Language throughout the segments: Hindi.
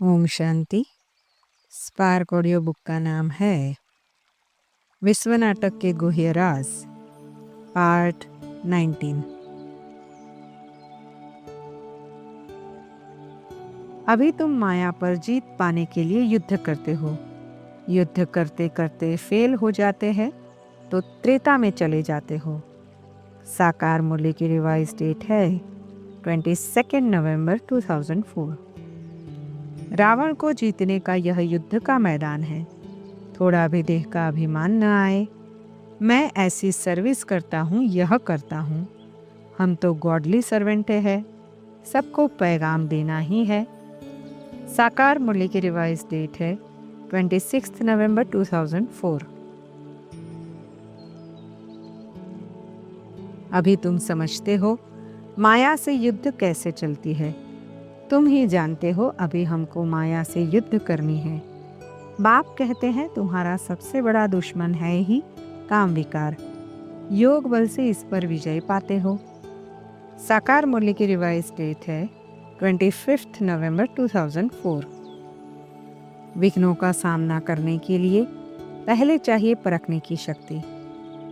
Om Shanti. Spark audio book का नाम है विश्व नाटक के गुह्य राज, पार्ट 19। अभी तुम माया पर जीत पाने के लिए युद्ध करते हो। युद्ध करते करते फेल हो जाते हैं तो त्रेता में चले जाते हो। साकार मूल्य की रिवाइज डेट है 22 नवंबर 2004। रावण को जीतने का यह युद्ध का मैदान है। थोड़ा भी देह का अभिमान न आए। मैं ऐसी सर्विस करता हूँ, यह करता हूँ। हम तो गॉडली सर्वेंट है, सबको पैगाम देना ही है। साकार मूल्य की रिवाइज डेट है 26 नवंबर 2004। अभी तुम समझते हो माया से युद्ध कैसे चलती है। तुम ही जानते हो अभी हमको माया से युद्ध करनी है। बाप कहते हैं तुम्हारा सबसे बड़ा दुश्मन है ही काम विकार। योग बल से इस पर विजय पाते हो। साकार मूल्य की रिवाइज डेट है 25 नवंबर 2004। विघ्नों का सामना करने के लिए पहले चाहिए परखने की शक्ति,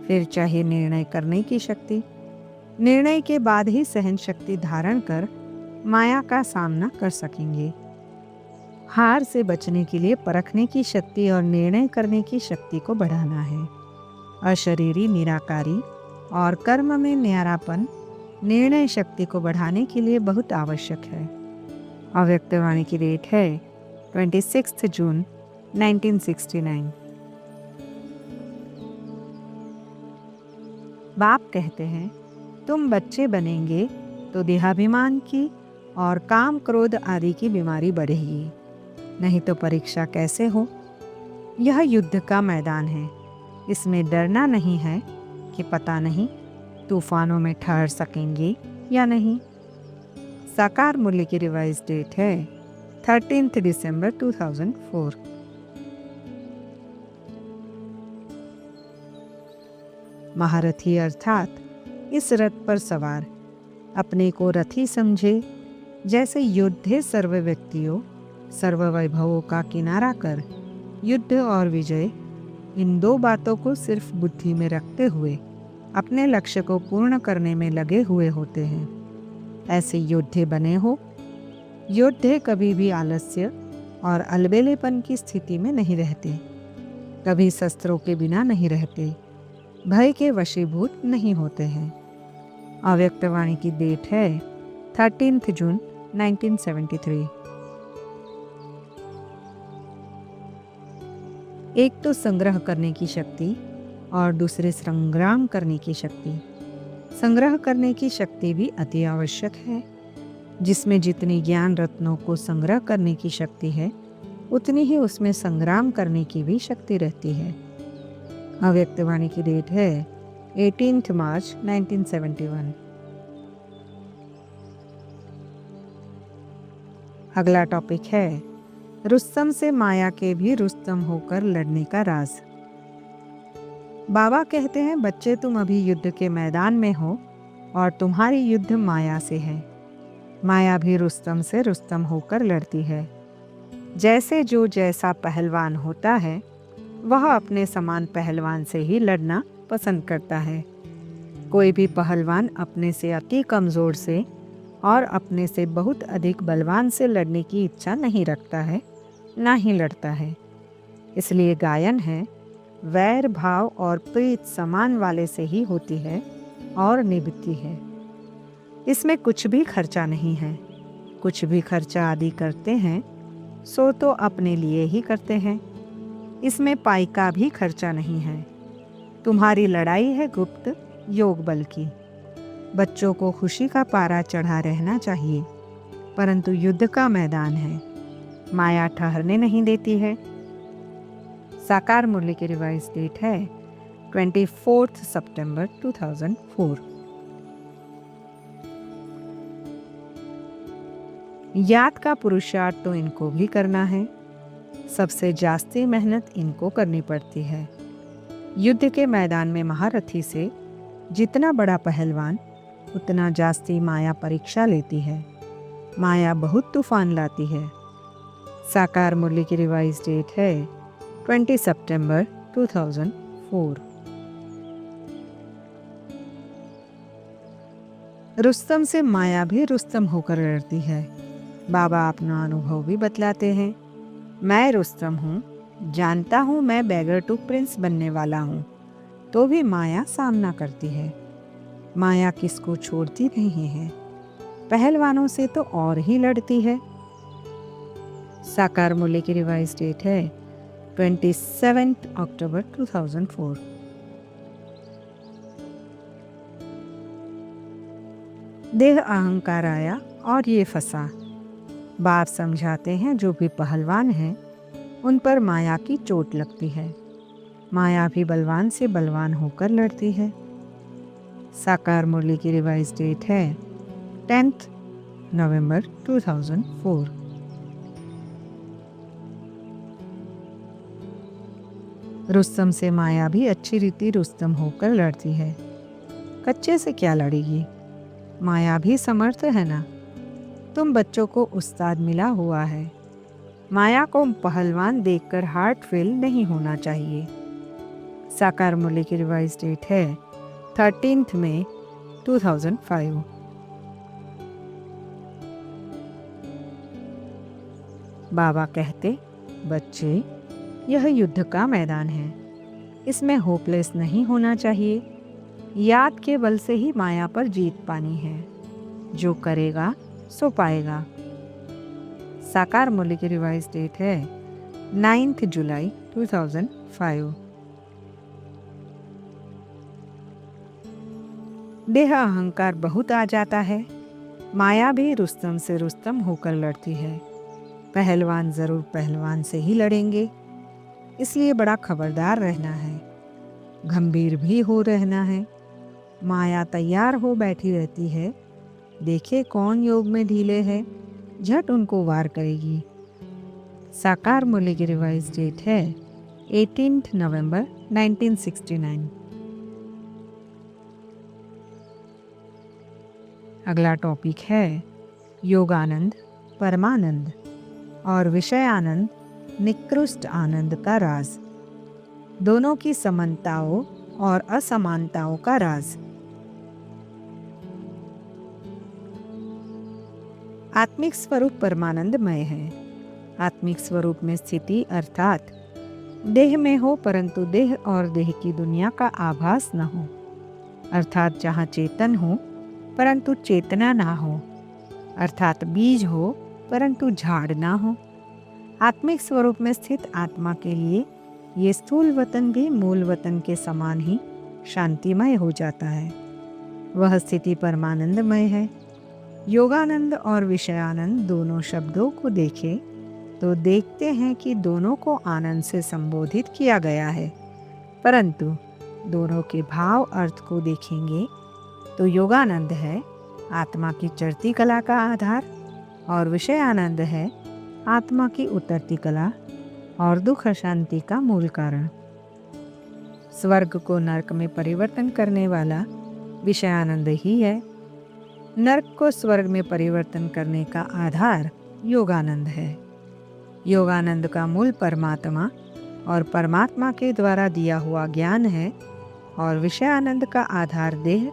फिर चाहिए निर्णय करने की शक्ति। निर्णय के बाद ही सहन शक्ति धारण कर माया का सामना कर सकेंगे। हार से बचने के लिए परखने की शक्ति और निर्णय करने की शक्ति को बढ़ाना है। अशरीरी, निराकारी और कर्म में न्यारापन निर्णय शक्ति को बढ़ाने के लिए बहुत आवश्यक है। अव्यक्तवाणी की डेट है 26 जून 1969। बाप कहते हैं तुम बच्चे बनेंगे तो देहाभिमान की और काम क्रोध आदि की बीमारी बढ़ेगी, नहीं तो परीक्षा कैसे हो। यह युद्ध का मैदान है, इसमें डरना नहीं है कि पता नहीं तूफानों में ठहर सकेंगे या नहीं। साकार मूल्य की रिवाइज डेट है 13 दिसंबर 2004। महारथी अर्थात इस रथ पर सवार अपने को रथी समझे। जैसे योद्धे सर्व व्यक्तियों सर्व वैभवों का किनारा कर युद्ध और विजय, इन दो बातों को सिर्फ बुद्धि में रखते हुए अपने लक्ष्य को पूर्ण करने में लगे हुए होते हैं, ऐसे योद्धे बने हो। योद्धे कभी भी आलस्य और अलबेलेपन की स्थिति में नहीं रहते, कभी शस्त्रों के बिना नहीं रहते, भय के वशीभूत नहीं होते हैं। अव्यक्तवाणी की डेट है 13 जून 1973। एक तो संग्रह करने की शक्ति और दूसरे संग्राम करने की शक्ति। संग्रह करने की शक्ति भी अति आवश्यक है। जिसमें जितनी ज्ञान रत्नों को संग्रह करने की शक्ति है, उतनी ही उसमें संग्राम करने की भी शक्ति रहती है। अव्यक्तवाणी की डेट है 18 मार्च 1971। अगला टॉपिक है रुस्तम से माया के भी रुस्तम होकर लड़ने का राज। बाबा कहते हैं बच्चे तुम अभी युद्ध के मैदान में हो और तुम्हारी युद्ध माया से है। माया भी रुस्तम से रुस्तम होकर लड़ती है। जैसे जो जैसा पहलवान होता है वह अपने समान पहलवान से ही लड़ना पसंद करता है। कोई भी पहलवान अपने से अति कमजोर से और अपने से बहुत अधिक बलवान से लड़ने की इच्छा नहीं रखता है, ना ही लड़ता है। इसलिए गायन है वैर भाव और प्रीत समान वाले से ही होती है और निभती है। इसमें कुछ भी खर्चा नहीं है। कुछ भी खर्चा आदि करते हैं सो तो अपने लिए ही करते हैं। इसमें पाई का भी खर्चा नहीं है। तुम्हारी लड़ाई है गुप्त योग बल की। बच्चों को खुशी का पारा चढ़ा रहना चाहिए, परंतु युद्ध का मैदान है, माया ठहरने नहीं देती है। साकार मूल्य की रिवाइज डेट है 24 सितंबर 2004। याद का पुरुषार्थ तो इनको भी करना है। सबसे जास्ती मेहनत इनको करनी पड़ती है। युद्ध के मैदान में महारथी से जितना बड़ा पहलवान उतना जास्ती माया परीक्षा लेती है। माया बहुत तूफान लाती है। साकार मुरली की रिवाइज डेट है 20 सितंबर 2004। रुस्तम से माया भी रुस्तम होकर लड़ती है। बाबा अपना अनुभव भी बतलाते हैं। मैं रुस्तम हूँ, जानता हूँ मैं बैगर टू प्रिंस बनने वाला हूँ, तो भी माया सामना करती है। माया किसको छोड़ती नहीं है, पहलवानों से तो और ही लड़ती है। साकार मुरली की रिवाइज डेट है 27 अक्टूबर 2004। देह अहंकार आया और ये फंसा। बाप समझाते हैं जो भी पहलवान हैं उन पर माया की चोट लगती है। माया भी बलवान से बलवान होकर लड़ती है। साकार मुरली की रिवाइज डेट है 10 नवंबर 2004। रुस्तम से माया भी अच्छी रीति रुस्तम होकर लड़ती है। कच्चे से क्या लड़ेगी, माया भी समर्थ है ना। तुम बच्चों को उस्ताद मिला हुआ है। माया को पहलवान देखकर हार्ट फेल नहीं होना चाहिए। साकार मुरली की रिवाइज डेट है 13 मई 2005। बाबा कहते, बच्चे, यह युद्ध का मैदान है, इसमें होपलेस नहीं होना चाहिए। याद के बल से ही माया पर जीत पानी है। जो करेगा सो पाएगा। साकार मुरली की रिवाइज डेट है 9 जुलाई 2005। देह अहंकार बहुत आ जाता है। माया भी रुस्तम से रुस्तम होकर लड़ती है। पहलवान जरूर पहलवान से ही लड़ेंगे, इसलिए बड़ा खबरदार रहना है, गंभीर भी हो रहना है। माया तैयार हो बैठी रहती है, देखे कौन योग में ढीले है, झट उनको वार करेगी। साकार मुरली की रिवाइज डेट है 18 नवंबर 1969। अगला टॉपिक है योगानंद, परमानंद और विषय आनंद, निकृष्ट आनंद का राज। दोनों की समानताओं और असमानताओं का राज। आत्मिक स्वरूप परमानंदमय है। आत्मिक स्वरूप में स्थिति अर्थात देह में हो परंतु देह और देह की दुनिया का आभास न हो, अर्थात जहाँ चेतन हो परंतु चेतना ना हो, अर्थात बीज हो परंतु झाड़ ना हो। आत्मिक स्वरूप में स्थित आत्मा के लिए ये स्थूल वतन भी मूल वतन के समान ही शांतिमय हो जाता है। वह स्थिति परमानंदमय है। योगानंद और विषयानंद दोनों शब्दों को देखें तो देखते हैं कि दोनों को आनंद से संबोधित किया गया है, परंतु दोनों के भाव अर्थ को देखेंगे तो योगानंद है आत्मा की चढ़ती कला का आधार और विषय आनंद है आत्मा की उतरती कला और दुख अशांति का मूल कारण। स्वर्ग को नरक में परिवर्तन करने वाला विषय आनंद ही है। नरक को स्वर्ग में परिवर्तन करने का आधार योगानंद है। योगानंद का मूल परमात्मा और परमात्मा के द्वारा दिया हुआ ज्ञान है और विषय आनंद का आधार देह,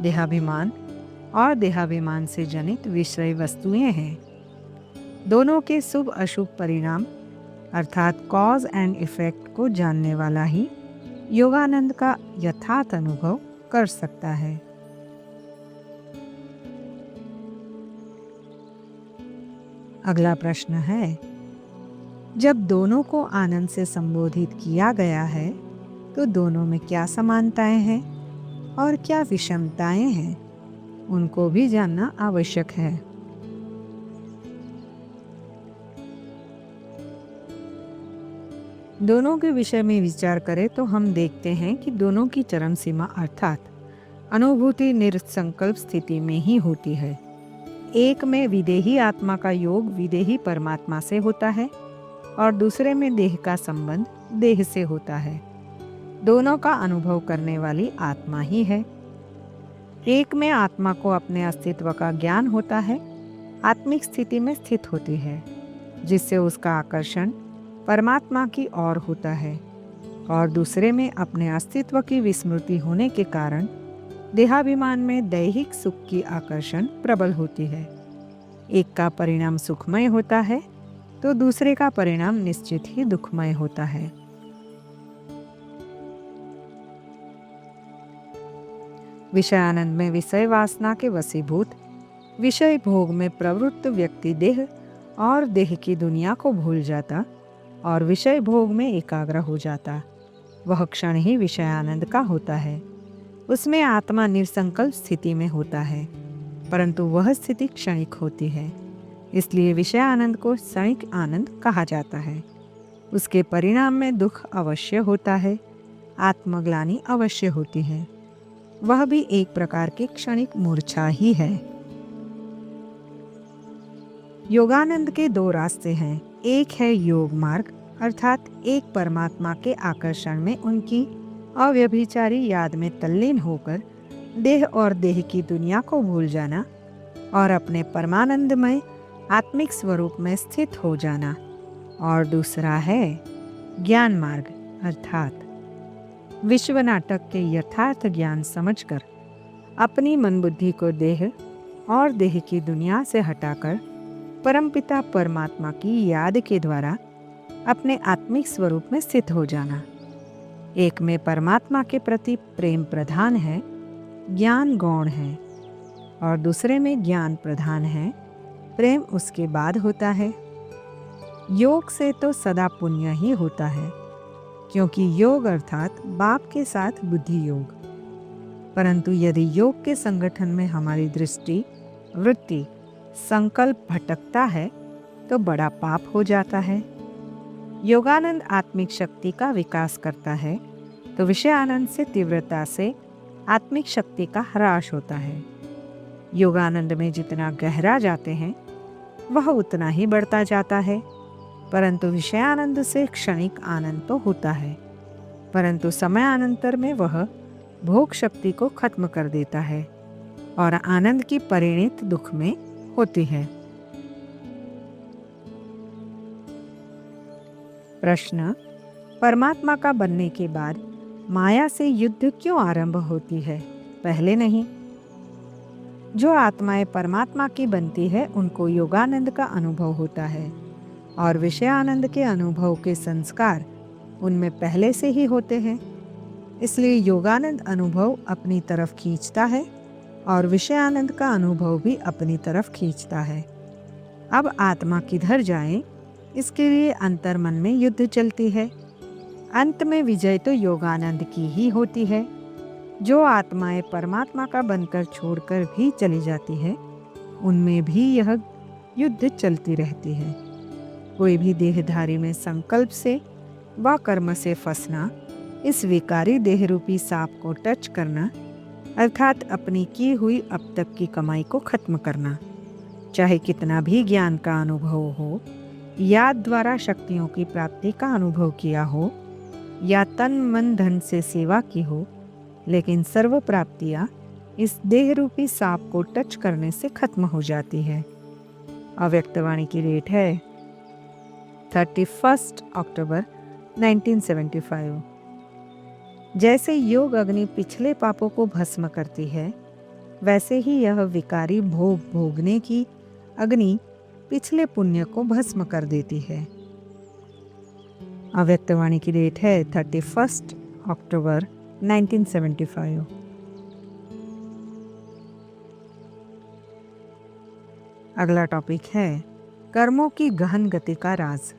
देहाभिमान और देहाभिमान से जनित विषय वस्तुएं हैं। दोनों के शुभ अशुभ परिणाम अर्थात कॉज एंड इफेक्ट को जानने वाला ही योगानंद का यथार्थ अनुभव कर सकता है। अगला प्रश्न है, जब दोनों को आनंद से संबोधित किया गया है तो दोनों में क्या समानताएं हैं और क्या विषमताएं हैं, उनको भी जानना आवश्यक है। दोनों के विषय में विचार करें तो हम देखते हैं कि दोनों की चरम सीमा अर्थात अनुभूति निरसंकल्प स्थिति में ही होती है। एक में विदेही आत्मा का योग विदेही परमात्मा से होता है और दूसरे में देह का संबंध देह से होता है। दोनों का अनुभव करने वाली आत्मा ही है। एक में आत्मा को अपने अस्तित्व का ज्ञान होता है, आत्मिक स्थिति में स्थित होती है, जिससे उसका आकर्षण परमात्मा की ओर होता है, और दूसरे में अपने अस्तित्व की विस्मृति होने के कारण देहाभिमान में दैहिक सुख की आकर्षण प्रबल होती है। एक का परिणाम सुखमय होता है तो दूसरे का परिणाम निश्चित ही दुखमय होता है। विषय आनंद में विषय वासना के वशीभूत विषय भोग में प्रवृत्त व्यक्ति देह और देह की दुनिया को भूल जाता और विषय भोग में एकाग्र हो जाता। वह क्षण ही विषय आनंद का होता है। उसमें आत्मा निर्संकल्प स्थिति में होता है, परंतु वह स्थिति क्षणिक होती है, इसलिए विषय आनंद को क्षणिक आनंद कहा जाता है। उसके परिणाम में दुख अवश्य होता है, आत्मग्लानि अवश्य होती है। वह भी एक प्रकार की क्षणिक मूर्छा ही है। योगानंद के दो रास्ते हैं। एक है योग मार्ग, अर्थात एक परमात्मा के आकर्षण में उनकी अव्यभिचारी याद में तल्लीन होकर देह और देह की दुनिया को भूल जाना और अपने परमानंदमय आत्मिक स्वरूप में स्थित हो जाना। और दूसरा है ज्ञान मार्ग, अर्थात विश्व नाटक के यथार्थ ज्ञान समझकर अपनी मन बुद्धि को देह और देह की दुनिया से हटाकर परमपिता परमात्मा की याद के द्वारा अपने आत्मिक स्वरूप में स्थित हो जाना। एक में परमात्मा के प्रति प्रेम प्रधान है, ज्ञान गौण है, और दूसरे में ज्ञान प्रधान है, प्रेम उसके बाद होता है। योग से तो सदा पुण्य ही होता है, क्योंकि योग अर्थात बाप के साथ बुद्धि योग। परंतु यदि योग के संगठन में हमारी दृष्टि, वृत्ति, संकल्प भटकता है तो बड़ा पाप हो जाता है। योगानंद आत्मिक शक्ति का विकास करता है तो विषय आनंद से तीव्रता से आत्मिक शक्ति का ह्रास होता है। योगानंद में जितना गहरा जाते हैं वह उतना ही बढ़ता जाता है, परंतु विषयानंद से क्षणिक आनंद तो होता है, परंतु समयानंतर में वह भोग शक्ति को खत्म कर देता है और आनंद की परिणत दुख में होती है। प्रश्न: परमात्मा का बनने के बाद माया से युद्ध क्यों आरंभ होती है, पहले नहीं? जो आत्माएं परमात्मा की बनती है उनको योगानंद का अनुभव होता है और विषयानंद के अनुभव के संस्कार उनमें पहले से ही होते हैं। इसलिए योगानंद अनुभव अपनी तरफ खींचता है और विषयानंद का अनुभव भी अपनी तरफ खींचता है। अब आत्मा किधर जाए, इसके लिए अंतर्मन में युद्ध चलती है। अंत में विजय तो योगानंद की ही होती है। जो आत्माएं परमात्मा का बनकर छोड़कर भी चली जाती है उनमें भी यह युद्ध चलती रहती है। कोई भी देहधारी में संकल्प से व कर्म से फंसना, इस विकारी देहरूपी सांप को टच करना, अर्थात अपनी की हुई अब तक की कमाई को खत्म करना, चाहे कितना भी ज्ञान का अनुभव हो, याद द्वारा शक्तियों की प्राप्ति का अनुभव किया हो या तन मन धन से सेवा की हो, लेकिन सर्व प्राप्तियां इस देह रूपी सांप को टच करने से खत्म हो जाती है। अव्यक्तवाणी की डेट है 31 अक्टूबर 1975। जैसे योग अग्नि पिछले पापों को भस्म करती है, वैसे ही यह विकारी भोग भोगने की अग्नि पिछले पुण्य को भस्म कर देती है। अव्यक्तवाणी की डेट है 31 अक्टूबर 1975। अगला टॉपिक है कर्मों की गहन गति का राज।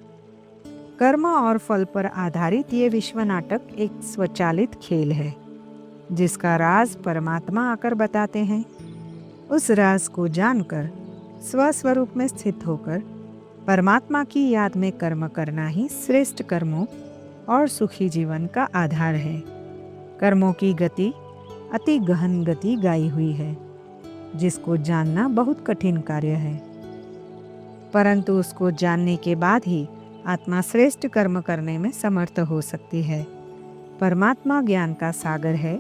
कर्म और फल पर आधारित ये विश्व नाटक एक स्वचालित खेल है जिसका राज परमात्मा आकर बताते हैं। उस राज को जानकर स्वस्वरूप में स्थित होकर परमात्मा की याद में कर्म करना ही श्रेष्ठ कर्मों और सुखी जीवन का आधार है। कर्मों की गति अति गहन गति गाई हुई है जिसको जानना बहुत कठिन कार्य है, परंतु उसको जानने के बाद ही आत्मा श्रेष्ठ कर्म करने में समर्थ हो सकती है। परमात्मा ज्ञान का सागर है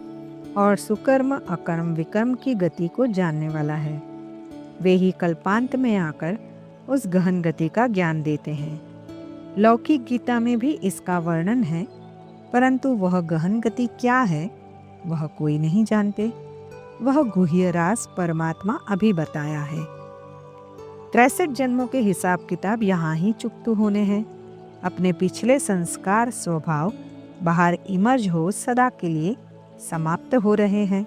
और सुकर्म अकर्म विकर्म की गति को जानने वाला है। वे ही कल्पांत में आकर उस गहन गति का ज्ञान देते हैं। लौकिक गीता में भी इसका वर्णन है, परंतु वह गहन गति क्या है वह कोई नहीं जानते। वह गुह्य राज परमात्मा अभी बताया है। 63 जन्मों के हिसाब किताब यहाँ ही चुकतू होने हैं। अपने पिछले संस्कार स्वभाव बाहर इमर्ज हो सदा के लिए समाप्त हो रहे हैं।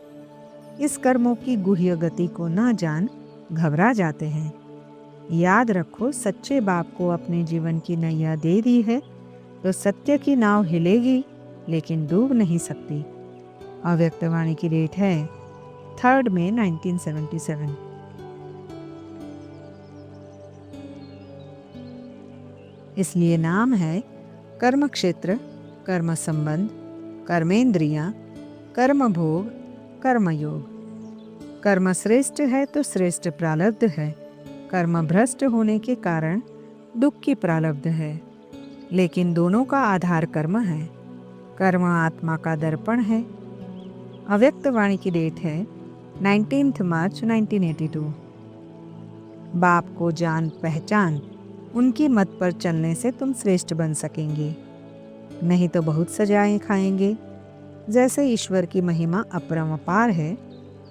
इस कर्मों की गुह्य गति को न जान घबरा जाते हैं। याद रखो, सच्चे बाप को अपने जीवन की नैया दे दी है तो सत्य की नाव हिलेगी लेकिन डूब नहीं सकती। अव्यक्तवाणी की डेट है 3 मई 1977। इसलिए नाम है कर्म क्षेत्र, कर्म संबंध, कर्मेंद्रियां, कर्म भोग, कर्मयोग। कर्म श्रेष्ठ है तो श्रेष्ठ प्रारब्ध है। कर्म भ्रष्ट होने के कारण दुख की प्रारब्ध है। लेकिन दोनों का आधार कर्म है। कर्म आत्मा का दर्पण है। अव्यक्तवाणी की डेट है 19 मार्च 1982। बाप को जान पहचान, उनकी मत पर चलने से तुम श्रेष्ठ बन सकेंगे, नहीं तो बहुत सजाएं खाएंगे। जैसे ईश्वर की महिमा अपरंपार है,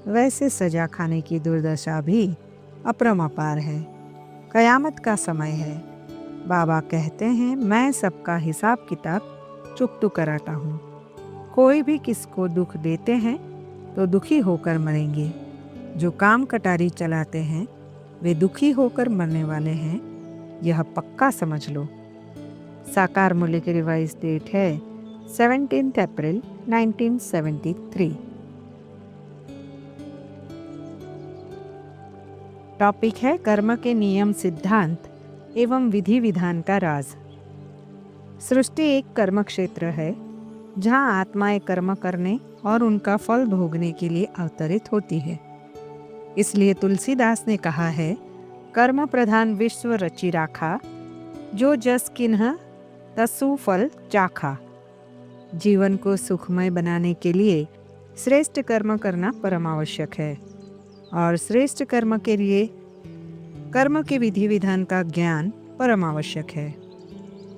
वैसे सजा खाने की दुर्दशा भी अपरंपार है। कयामत का समय है। बाबा कहते हैं, मैं सबका हिसाब किताब चुकतू कराता हूँ। कोई भी किसको दुख देते हैं तो दुखी होकर मरेंगे। जो काम कटारी चलाते हैं वे दुखी होकर मरने वाले हैं, यह पक्का समझ लो। साकार मूल्य की रिवाइज डेट है 17 अप्रैल 1973। टॉपिक है कर्म के नियम, सिद्धांत एवं विधि विधान का राज। सृष्टि एक कर्म क्षेत्र है जहाँ आत्माएं कर्म करने और उनका फल भोगने के लिए अवतरित होती है। इसलिए तुलसीदास ने कहा है, कर्म प्रधान विश्व रचि राखा, जो जस किन्ह तसु फल चाखा। जीवन को सुखमय बनाने के लिए श्रेष्ठ कर्म करना परम आवश्यक है और श्रेष्ठ कर्म के लिए कर्म के विधि विधान का ज्ञान परम आवश्यक है।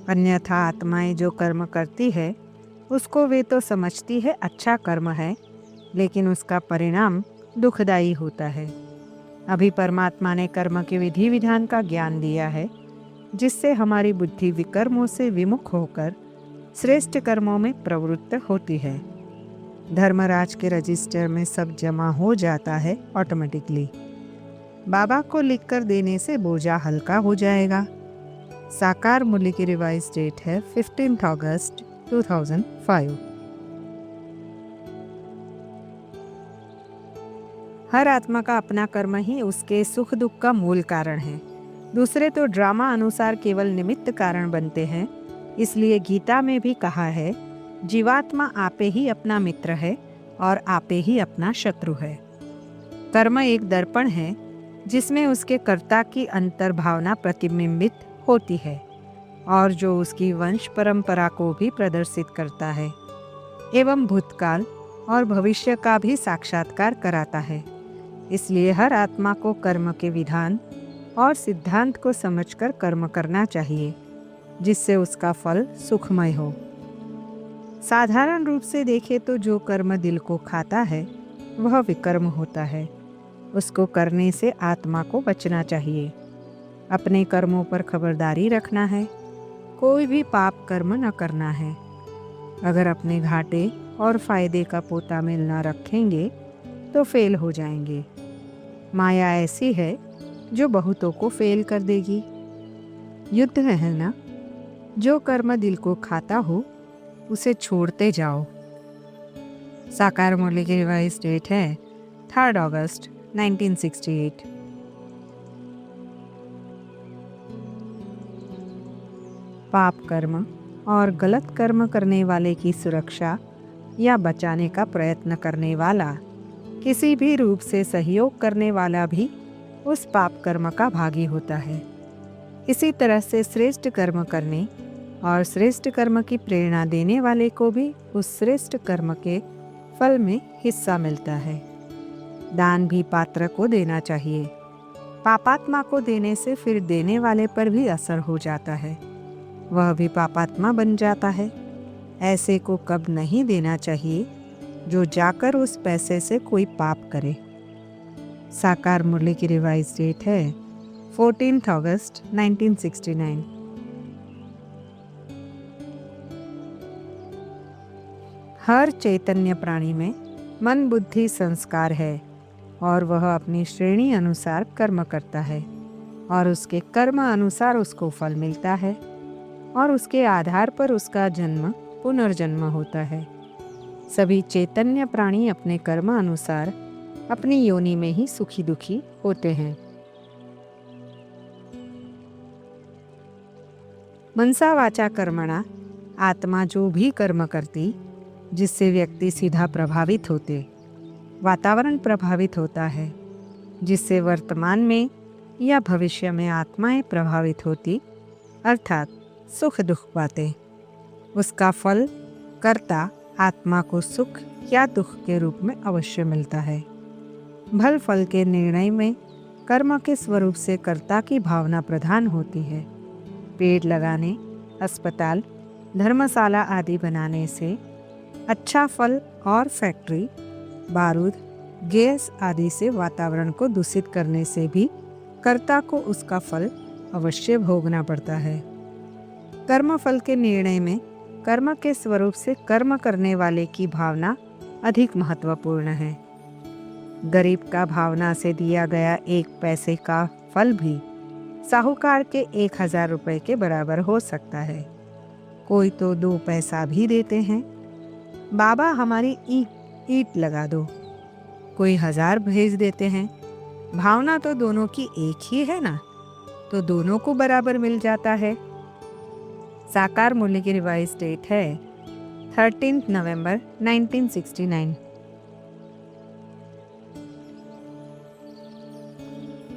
अन्यथा आत्माएं जो कर्म करती है उसको वे तो समझती है अच्छा कर्म है, लेकिन उसका परिणाम दुखदायी होता है। अभी परमात्मा ने कर्म के विधि विधान का ज्ञान दिया है, जिससे हमारी बुद्धि विकर्मों से विमुख होकर श्रेष्ठ कर्मों में प्रवृत्त होती है। धर्मराज के रजिस्टर में सब जमा हो जाता है ऑटोमेटिकली। बाबा को लिखकर देने से बोझा हल्का हो जाएगा। साकार मूल्य की रिवाइज डेट है 15 अगस्त 2005। हर आत्मा का अपना कर्म ही उसके सुख दुख का मूल कारण है। दूसरे तो ड्रामा अनुसार केवल निमित्त कारण बनते हैं। इसलिए गीता में भी कहा है, जीवात्मा आपे ही अपना मित्र है और आपे ही अपना शत्रु है। कर्म एक दर्पण है जिसमें उसके कर्ता की अंतर्भावना प्रतिबिंबित होती है और जो उसकी वंश परंपरा को भी प्रदर्शित करता है एवं भूतकाल और भविष्य का भी साक्षात्कार कराता है। इसलिए हर आत्मा को कर्म के विधान और सिद्धांत को समझकर कर्म करना चाहिए, जिससे उसका फल सुखमय हो। साधारण रूप से देखें तो जो कर्म दिल को खाता है वह विकर्म होता है। उसको करने से आत्मा को बचना चाहिए। अपने कर्मों पर खबरदारी रखना है। कोई भी पाप कर्म न करना है। अगर अपने घाटे और फायदे का पोता मेल न रखेंगे तो फेल हो जाएंगे। माया ऐसी है जो बहुतों को फेल कर देगी। युद्ध है ना, जो कर्म दिल को खाता हो उसे छोड़ते जाओ। साकार मूल्य की रिवाइज डेट है 3 अगस्त 1968। पाप कर्म और गलत कर्म करने वाले की सुरक्षा या बचाने का प्रयत्न करने वाला, किसी भी रूप से सहयोग करने वाला भी उस पाप कर्म का भागी होता है। इसी तरह से श्रेष्ठ कर्म करने और श्रेष्ठ कर्म की प्रेरणा देने वाले को भी उस श्रेष्ठ कर्म के फल में हिस्सा मिलता है। दान भी पात्र को देना चाहिए। पापात्मा को देने से फिर देने वाले पर भी असर हो जाता है, वह भी पापात्मा बन जाता है। ऐसे को कब नहीं देना चाहिए जो जाकर उस पैसे से कोई पाप करे। साकार मुरली की रिवाइज डेट है 14 अगस्त 1969। हर चैतन्य प्राणी में मन बुद्धि संस्कार है और वह अपनी श्रेणी अनुसार कर्म करता है और उसके कर्म अनुसार उसको फल मिलता है और उसके आधार पर उसका जन्म पुनर्जन्म होता है। सभी चैतन्य प्राणी अपने कर्म अनुसार अपनी योनि में ही सुखी दुखी होते हैं। मनसा वाचा कर्मणा, आत्मा जो भी कर्म करती जिससे व्यक्ति सीधा प्रभावित होते, वातावरण प्रभावित होता है, जिससे वर्तमान में या भविष्य में आत्माएं प्रभावित होती, अर्थात सुख दुख पाते, उसका फल कर्ता आत्मा को सुख या दुख के रूप में अवश्य मिलता है। भल फल के निर्णय में कर्म के स्वरूप से कर्ता की भावना प्रधान होती है। पेड़ लगाने, अस्पताल, धर्मशाला आदि बनाने से अच्छा फल और फैक्ट्री, बारूद, गैस आदि से वातावरण को दूषित करने से भी कर्ता को उसका फल अवश्य भोगना पड़ता है। कर्म फल के निर्णय में कर्म के स्वरूप से कर्म करने वाले की भावना अधिक महत्वपूर्ण है। गरीब का भावना से दिया गया 1 पैसे का फल भी साहूकार के 1000 रुपये के बराबर हो सकता है। कोई तो 2 पैसा भी देते हैं, बाबा हमारी ईंट लगा दो, कोई 1000 भेज देते हैं। भावना तो दोनों की एक ही है ना, तो दोनों को बराबर मिल जाता है। साकार मूल्य की रिवाइज डेट है 13 नवंबर 1969।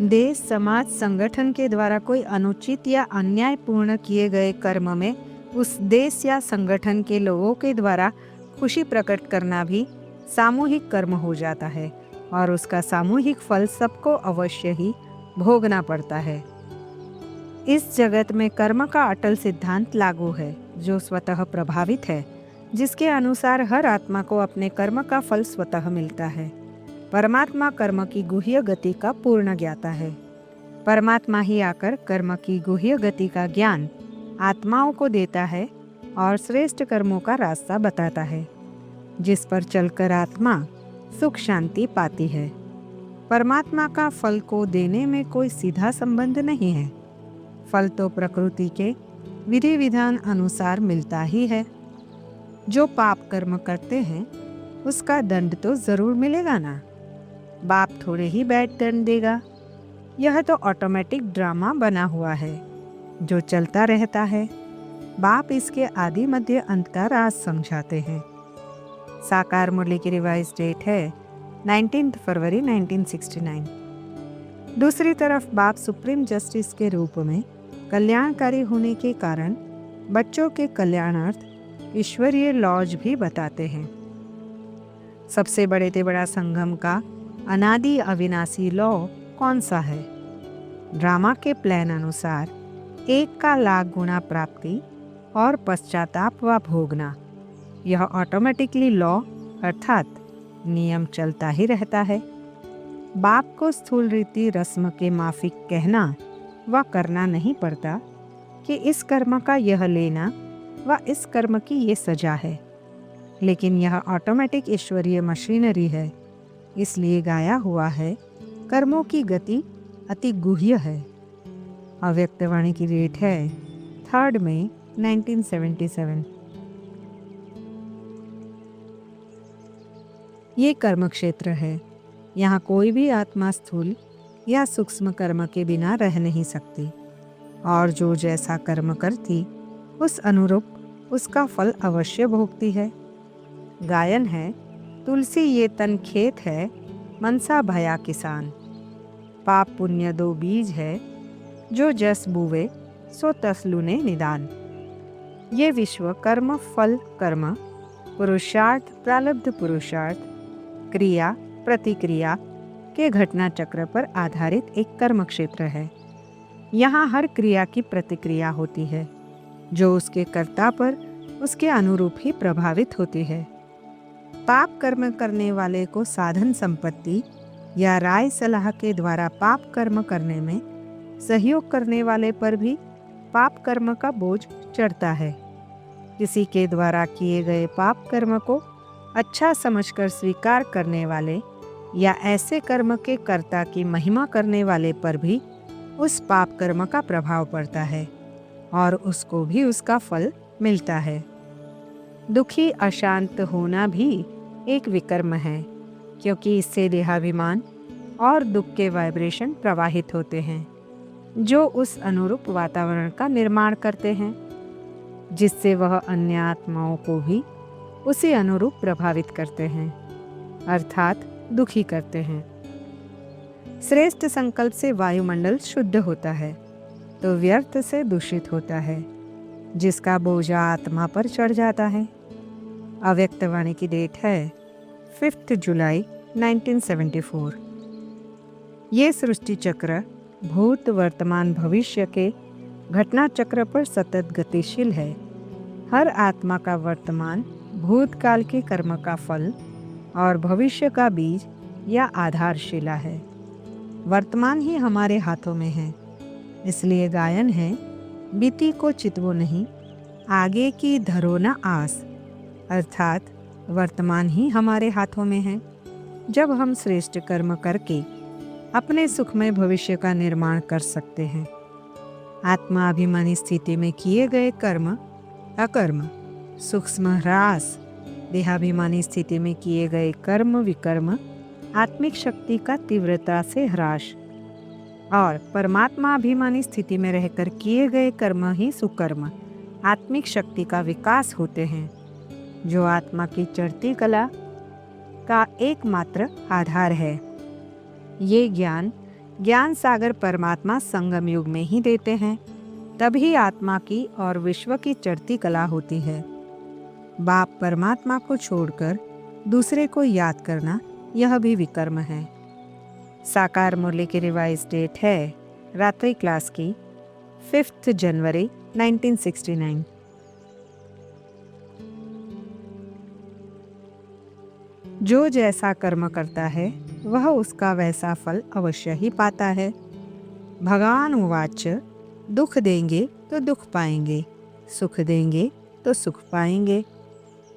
देश, समाज, संगठन के द्वारा कोई अनुचित या अन्यायपूर्ण किए गए कर्म में उस देश या संगठन के लोगों के द्वारा खुशी प्रकट करना भी सामूहिक कर्म हो जाता है और उसका सामूहिक फल सबको अवश्य ही भोगना पड़ता है। इस जगत में कर्म का अटल सिद्धांत लागू है, जो स्वतः प्रभावित है, जिसके अनुसार हर आत्मा को अपने कर्म का फल स्वतः मिलता है। परमात्मा कर्म की गुह्य गति का पूर्ण ज्ञाता है। परमात्मा ही आकर कर्म की गुह्य गति का ज्ञान आत्माओं को देता है और श्रेष्ठ कर्मों का रास्ता बताता है, जिस पर चलकर आत्मा सुख शांति पाती है। परमात्मा का फल को देने में कोई सीधा संबंध नहीं है। फल तो प्रकृति के विधि विधान अनुसार मिलता ही है। जो पाप कर्म करते हैं उसका दंड तो जरूर मिलेगा ना। बाप थोड़े ही बैठ दंड देगा। यह तो ऑटोमेटिक ड्रामा बना हुआ है जो चलता रहता है। बाप इसके आदि मध्य अंत का राज समझाते हैं। साकार मुरली की रिवाइज डेट है 19 फरवरी 1969। दूसरी तरफ बाप सुप्रीम जस्टिस के रूप में कल्याणकारी होने के कारण बच्चों के कल्याणार्थ ईश्वरीय लॉज भी बताते हैं। सबसे बड़े से बड़ा संगम का अनादि अविनाशी लॉ कौन सा है? ड्रामा के प्लान अनुसार 1 का लाख गुना प्राप्ति और पश्चाताप व भोगना, यह ऑटोमेटिकली लॉ अर्थात नियम चलता ही रहता है। बाप को स्थूल रीति रस्म के माफिक कहना व करना नहीं पड़ता कि इस कर्म का यह लेना व इस कर्म की ये सजा है, लेकिन यह ऑटोमेटिक ईश्वरीय मशीनरी है। इसलिए गाया हुआ है, कर्मों की गति अति गुह्य है। अव्यक्तवाणी की डेट है 3 मई 1977। ये कर्म क्षेत्र है। यहाँ कोई भी आत्मा स्थूल या सूक्ष्म कर्म के बिना रह नहीं सकती और जो जैसा कर्म करती उस अनुरूप उसका फल अवश्य भोगती है। गायन है, तुलसी ये तन खेत है, मनसा भया किसान। पाप पुण्य 2 बीज है, जो जस बुवे सो तस लूने निदान। ये विश्व कर्म फल कर्म, पुरुषार्थ प्रारब्ध पुरुषार्थ, क्रिया प्रतिक्रिया, के घटना चक्र पर आधारित एक कर्म क्षेत्र है। यहाँ हर क्रिया की प्रतिक्रिया होती है जो उसके कर्ता पर उसके अनुरूप ही प्रभावित होती है। पाप कर्म करने वाले को साधन संपत्ति या राय सलाह के द्वारा पाप कर्म करने में सहयोग करने वाले पर भी पाप कर्म का बोझ चढ़ता है। किसी के द्वारा किए गए पाप कर्म को अच्छा समझकर स्वीकार करने वाले या ऐसे कर्म के कर्ता की महिमा करने वाले पर भी उस पाप कर्म का प्रभाव पड़ता है और उसको भी उसका फल मिलता है। दुखी अशांत होना भी एक विकर्म है, क्योंकि इससे देहाभिमान और दुख के वाइब्रेशन प्रवाहित होते हैं जो उस अनुरूप वातावरण का निर्माण करते हैं, जिससे वह अन्य आत्माओं को भी उसी अनुरूप प्रभावित करते हैं, अर्थात दुखी करते हैं। श्रेष्ठ संकल्प से वायुमंडल शुद्ध होता है तो व्यर्थ से दूषित होता है, जिसका बोझा आत्मा पर चढ़ जाता है। अव्यक्तवाणी की डेट है 5 जुलाई 1974। ये सृष्टि चक्र भूत वर्तमान भविष्य के घटना चक्र पर सतत गतिशील है। हर आत्मा का वर्तमान भूतकाल के कर्म का फल और भविष्य का बीज या आधारशिला है। वर्तमान ही हमारे हाथों में है, इसलिए गायन है, बीती को चितवो नहीं, आगे की धरो न आस। अर्थात वर्तमान ही हमारे हाथों में है। जब हम श्रेष्ठ कर्म करके अपने सुखमय भविष्य का निर्माण कर सकते हैं। आत्माभिमानी स्थिति में किए गए कर्म अकर्म, सूक्ष्म ह्रास, देहाभिमानी स्थिति में किए गए कर्म विकर्म, आत्मिक शक्ति का तीव्रता से ह्रास, और परमात्मा अभिमानी स्थिति में रहकर किए गए कर्म ही सुकर्म, आत्मिक शक्ति का विकास होते हैं, जो आत्मा की चढ़ती कला का एकमात्र आधार है। ये ज्ञान सागर परमात्मा संगम युग में ही देते हैं, तभी आत्मा की और विश्व की चढ़ती कला होती है। बाप परमात्मा को छोड़कर दूसरे को याद करना यह भी विकर्म है। साकार मुरली की रिवाइज डेट है रात्रि क्लास की 5 जनवरी 1969। जो जैसा कर्म करता है वह उसका वैसा फल अवश्य ही पाता है। भगवान उवाच, दुख देंगे तो दुख पाएंगे, सुख देंगे तो सुख पाएंगे।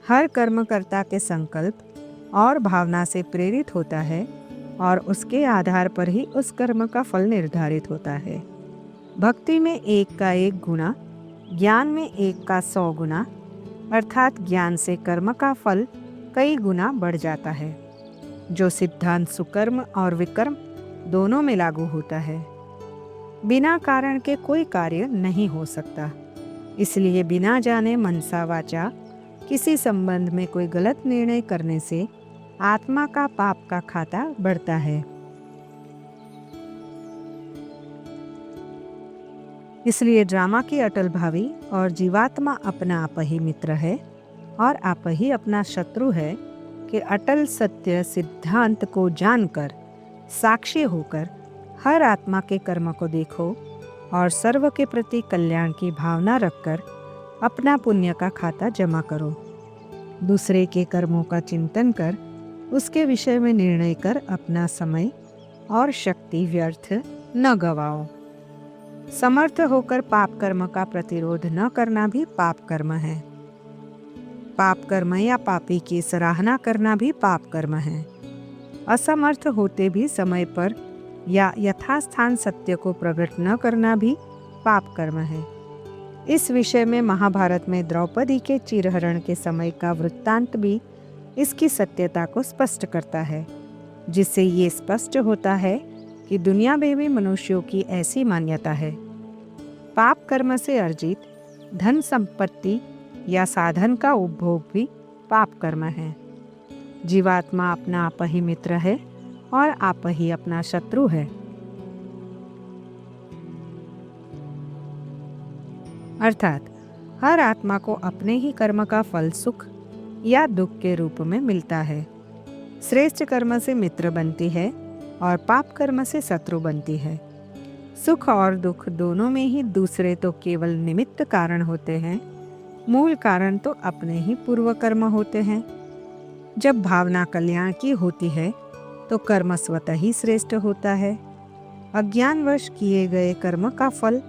हर कर्मकर्ता के संकल्प और भावना से प्रेरित होता है और उसके आधार पर ही उस कर्म का फल निर्धारित होता है। भक्ति में 1 का 1 गुना, ज्ञान में 1 का 100 गुना, अर्थात ज्ञान से कर्म का फल कई गुना बढ़ जाता है, जो सिद्धांत सुकर्म और विकर्म दोनों में लागू होता है। बिना कारण के कोई कार्य नहीं हो सकता, इसलिए बिना जाने मनसा वाचा किसी संबंध में कोई गलत निर्णय करने से आत्मा का पाप का खाता बढ़ता है। इसलिए ड्रामा की अटल भावी और जीवात्मा अपना आप ही मित्र है और आप ही अपना शत्रु है कि अटल सत्य सिद्धांत को जानकर साक्षी होकर हर आत्मा के कर्म को देखो और सर्व के प्रति कल्याण की भावना रखकर अपना पुण्य का खाता जमा करो। दूसरे के कर्मों का चिंतन कर उसके विषय में निर्णय कर अपना समय और शक्ति व्यर्थ न गवाओ। समर्थ होकर पाप कर्म का प्रतिरोध न करना भी पाप कर्म है। पाप कर्म या पापी की सराहना करना भी पाप कर्म है। असमर्थ होते भी समय पर या यथास्थान सत्य को प्रकट न करना भी पाप कर्म है। इस विषय में महाभारत में द्रौपदी के चिरहरण के समय का वृत्तांत भी इसकी सत्यता को स्पष्ट करता है, जिससे ये स्पष्ट होता है कि दुनिया में भी मनुष्यों की ऐसी मान्यता है। पाप कर्म से अर्जित धन संपत्ति या साधन का उपभोग भी पाप कर्म है। जीवात्मा अपना आप ही मित्र है और आप ही अपना शत्रु है। अर्थात हर आत्मा को अपने ही कर्म का फल सुख या दुख के रूप में मिलता है। श्रेष्ठ कर्म से मित्र बनती है और पाप कर्म से शत्रु बनती है। सुख और दुख दोनों में ही दूसरे तो केवल निमित्त कारण होते हैं, मूल कारण तो अपने ही पूर्व कर्म होते हैं। जब भावना कल्याण की होती है तो कर्म स्वतः ही श्रेष्ठ होता है। अज्ञानवश किए गए कर्म का फल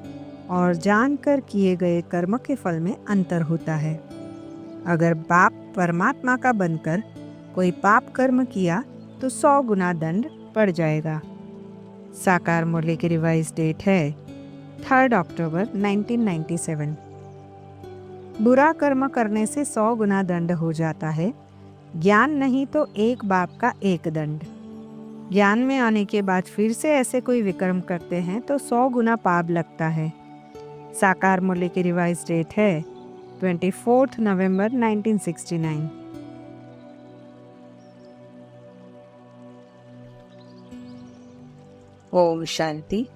और जानकर किए गए कर्म के फल में अंतर होता है। अगर बाप परमात्मा का बनकर कोई पाप कर्म किया तो 100 गुना दंड पड़ जाएगा। साकार मुरली की रिवाइज डेट है 3 अक्टूबर 1997। बुरा कर्म करने से 100 गुना दंड हो जाता है। ज्ञान नहीं तो एक बाप का एक दंड। ज्ञान में आने के बाद फिर से ऐसे कोई विकर्म करते हैं तो 100 गुना पाप लगता है। साकार मुरली की रिवाइज डेट है 24 नवंबर 1969। ओम शांति।